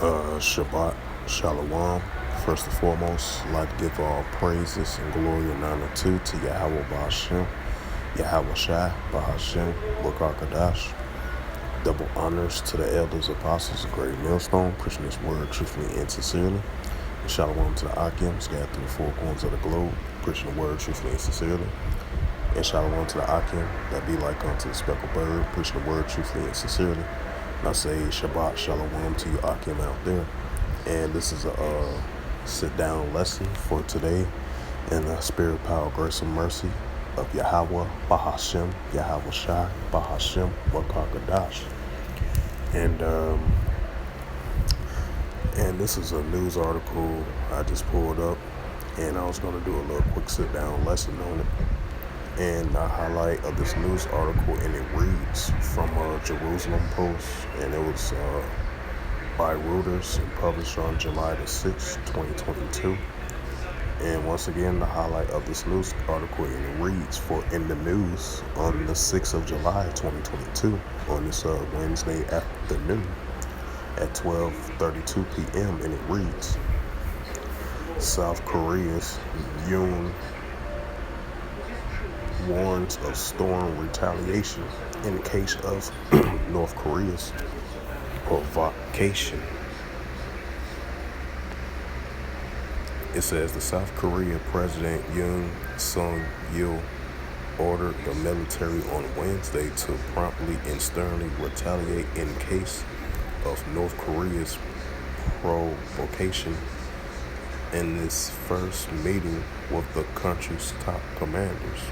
Shabbat Shalom. First and foremost, I'd like to give all praises and glory and honor to Yahweh Ba'ashem, Yahweh Shai, Ba'ashem, Wakakadash. Double honors to the elders, apostles, of great millstone, preaching this word truthfully and sincerely. And shalom to the Akim, scattered through the four corners of the globe, preaching the word truthfully and sincerely. And shalom to the Akim, that be like unto the speckled bird, preaching the word truthfully and sincerely. And I say Shabbat Shalom to you Akim out there. And this is a sit-down lesson for today in the spirit, power, grace, and mercy of Yahweh, Bahashem, Yahweh Shai, Bahashem, Wakakadash. And this is a news article I just pulled up, and I was going to do a little quick sit-down lesson on it. And the highlight of this news article, and it reads from Jerusalem Post, and it was by Reuters and published on July the 6th, 2022. And once again, the highlight of this news article, and it reads for in the news on the 6th of July, 2022, on this Wednesday afternoon at 12:32 p.m., and it reads, South Korea's Yoon warns of storm retaliation in case of North Korea's provocation. It says the South Korea President Yoon Sung-yeol ordered the military on Wednesday to promptly and sternly retaliate in case of North Korea's provocation in this first meeting with the country's top commanders.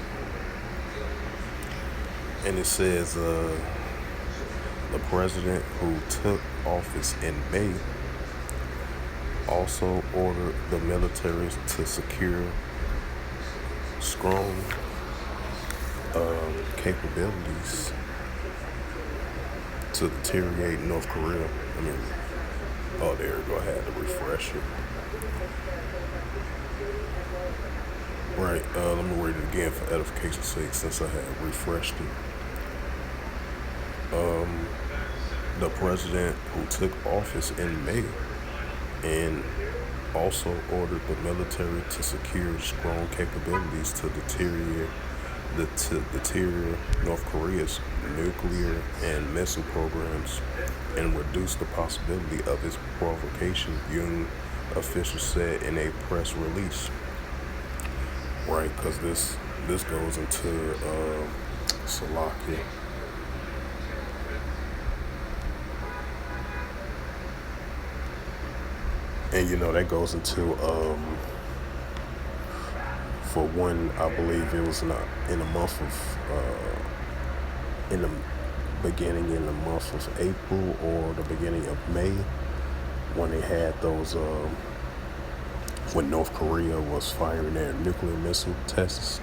And it says the president, who took office in May, also ordered the military to secure strong capabilities to deteriorate North Korea. There we go. I had to refresh it. Right, let me read it again for edification's sake since I had refreshed it. The president, who took office in May, and also ordered the military to secure strong capabilities to deteriorate North Korea's nuclear and missile programs and reduce the possibility of its provocation, Yoon officials said in a press release. Right, because this goes into Salakia. And that goes into for one, I believe it was in the month of in the beginning in the month of April or the beginning of May, when they had those when North Korea was firing their nuclear missile tests,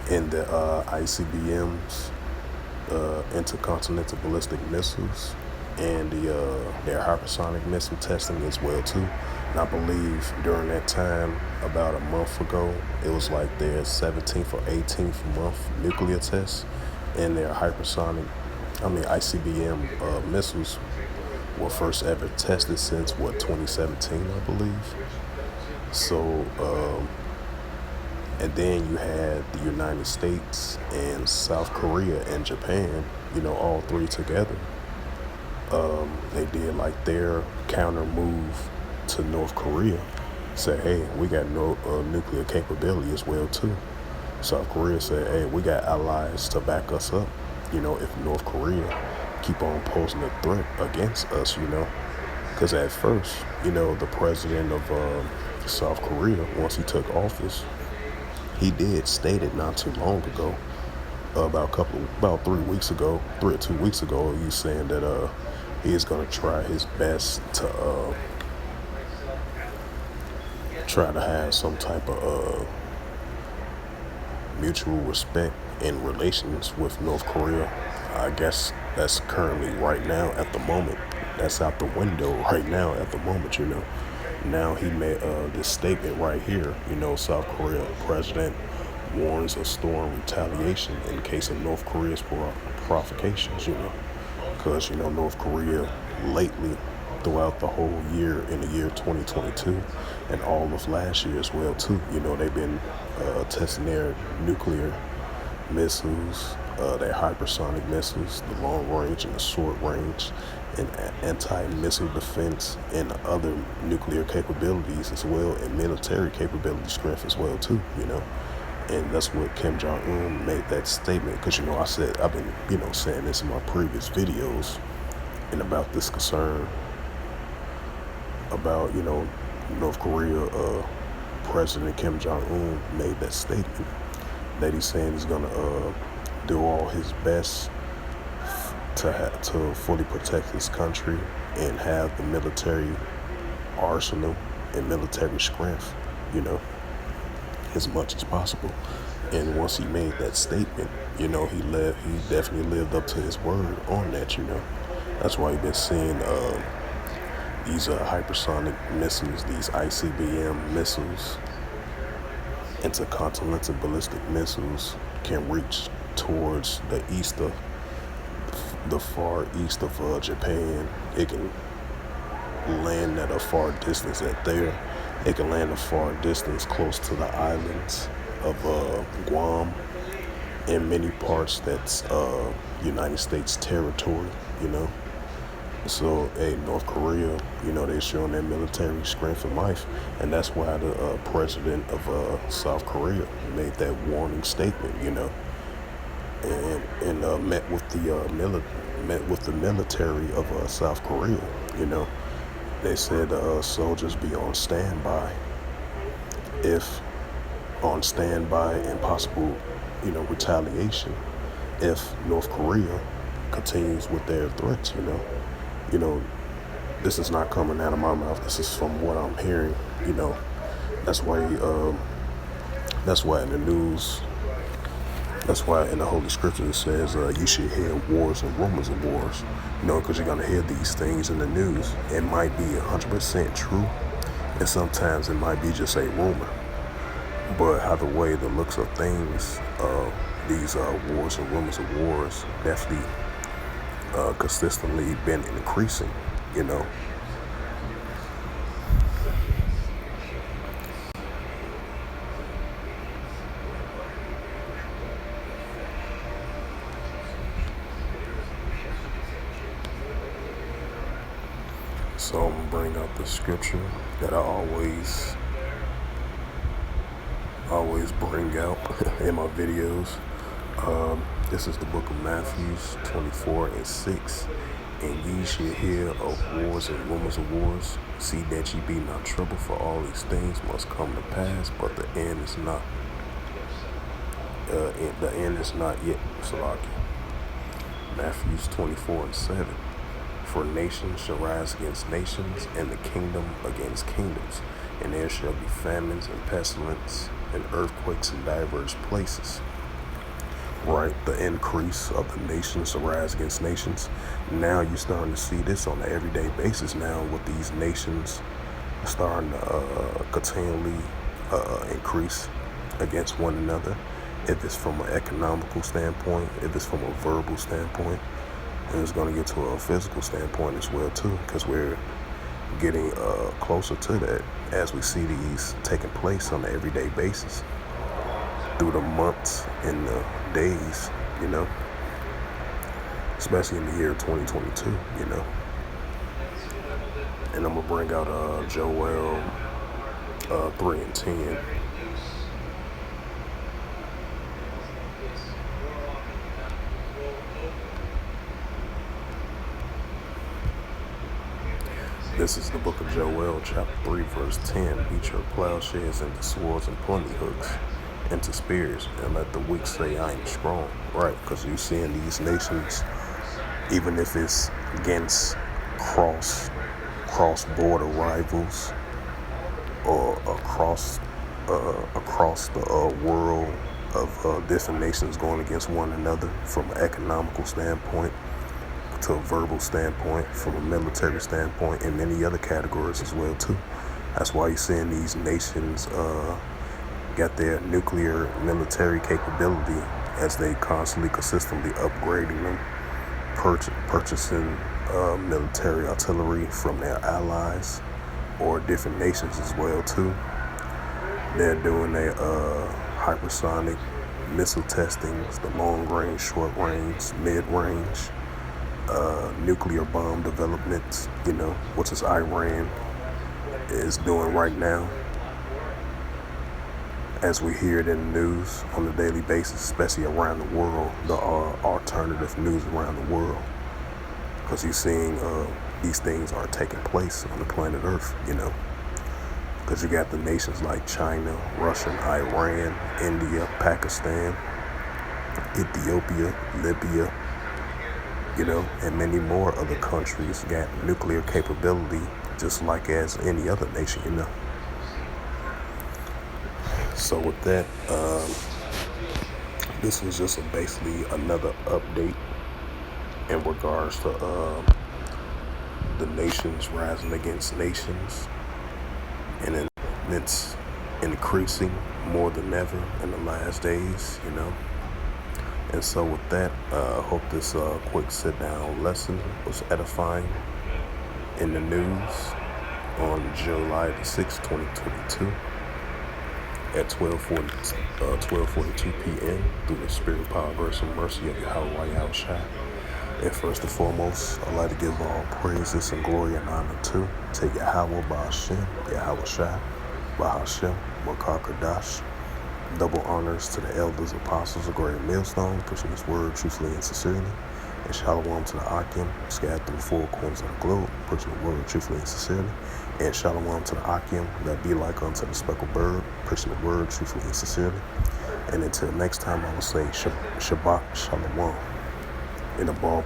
and the ICBMs, intercontinental ballistic missiles, and their hypersonic missile testing as well too. And I believe during that time, about a month ago, it was like their 17th or 18th month nuclear test, and their ICBM missiles were first ever tested since 2017, I believe. So and then you had the United States and South Korea and Japan, all three together. They did like their counter move to North Korea, say, hey, we got no nuclear capability as well too. South Korea said, hey, we got allies to back us up, if North Korea keep on posing a threat against us, because at first, the president of South Korea, once he took office, he did state it not too long ago, about 3 weeks ago, 3 or 2 weeks ago, he's saying that he is going to try his best to try to have some type of mutual respect in relations with North Korea. I guess that's currently right now at the moment. That's out the window right now at the moment, Now he made this statement right here, South Korea president warns of storm retaliation in case of North Korea's provocations, because, North Korea lately throughout the whole year in the year 2022 and all of last year as well too. They've been testing their nuclear missiles, their hypersonic missiles, the long range and the short range, and anti-missile defense and other nuclear capabilities as well, and military capability strength as well too. And that's what Kim Jong-un made that statement, because I've been saying this in my previous videos, and about this concern about North Korea. President Kim Jong-un made that statement that he's saying he's gonna do all his best to fully protect his country and have the military arsenal and military strength, as much as possible. And once he made that statement, he definitely lived up to his word on that. That's why you've been seeing these hypersonic missiles, these ICBM missiles, intercontinental ballistic missiles, can reach towards the far east of Japan. It can land at a far distance It can land a far distance close to the islands of Guam and many parts that's United States territory. So, North Korea, they're showing their military strength and life, and that's why the president of South Korea made that warning statement, and met with the military of South Korea. They said soldiers be on standby and possible, retaliation if North Korea continues with their threats. This is not coming out of my mouth. This is from what I'm hearing. That's why in the news, that's why in the Holy Scripture it says you should hear wars and rumors of wars. Because you're gonna hear these things in the news. It might be 100% true, and sometimes it might be just a rumor. But how the way the looks of things, these wars and rumors of wars definitely consistently been increasing. So I'm gonna bring out the scripture that I always bring out in my videos. This is the book of Matthew 24:6. And ye shall hear of wars and rumors of wars. See that ye be not troubled, for all these things must come to pass, but the end is not. The end is not yet. Salaki. Matthew 24:7. For nations shall rise against nations, and the kingdom against kingdoms, and there shall be famines and pestilence and earthquakes in diverse places. Right, the increase of the nations to rise against nations. Now you're starting to see this on an everyday basis now, with these nations starting to continually increase against one another. If it's from an economical standpoint, if it's from a verbal standpoint, and it's going to get to a physical standpoint as well too, because we're getting closer to that as we see these taking place on an everyday basis through the months and the days, especially in the year 2022, And I'm gonna bring out Joel 3:10. This is the book of Joel, chapter 3, verse 10. Beat your plowshares into swords and pointy hooks into spears, and let the weak say, I am strong. Right, because you're seeing these nations, even if it's against cross-border rivals or across the world of different nations going against one another from an economical standpoint, to a verbal standpoint, from a military standpoint, and many other categories as well too. That's why you're seeing these nations got their nuclear military capability as they consistently upgrading them, purchasing military artillery from their allies or different nations as well too. They're doing their hypersonic missile testings, the long range, short range, mid range, nuclear bomb developments, which is Iran is doing right now. As we hear it in the news on a daily basis, especially around the world, the alternative news around the world, because you're seeing these things are taking place on the planet Earth, because you got the nations like China, Russia, Iran, India, Pakistan, Ethiopia, Libya, and many more other countries got nuclear capability, just like as any other nation, So with that, this was just basically another update in regards to the nations rising against nations, and it's increasing more than ever in the last days, And so with that, I hope this quick sit-down lesson was edifying in the news on July the 6th, 2022 at 12:42 p.m. through the spirit, power, grace, and mercy of Yahweh Shai. And first and foremost, I'd like to give all praises and glory and honor to Yahweh Ba'ashem, Yahweh Shai, Ba'ashem, Wakakadash. Double honors to the elders, apostles of Great Millstone, pushing this word truthfully and sincerely. And shalom to the Akim, scattered through the four corners of the globe, pushing the word truthfully and sincerely. And shalom to the Akim, that be like unto the speckled bird, pushing the word truthfully and sincerely. And until next time, I will say Shabbat Shalom in a ball.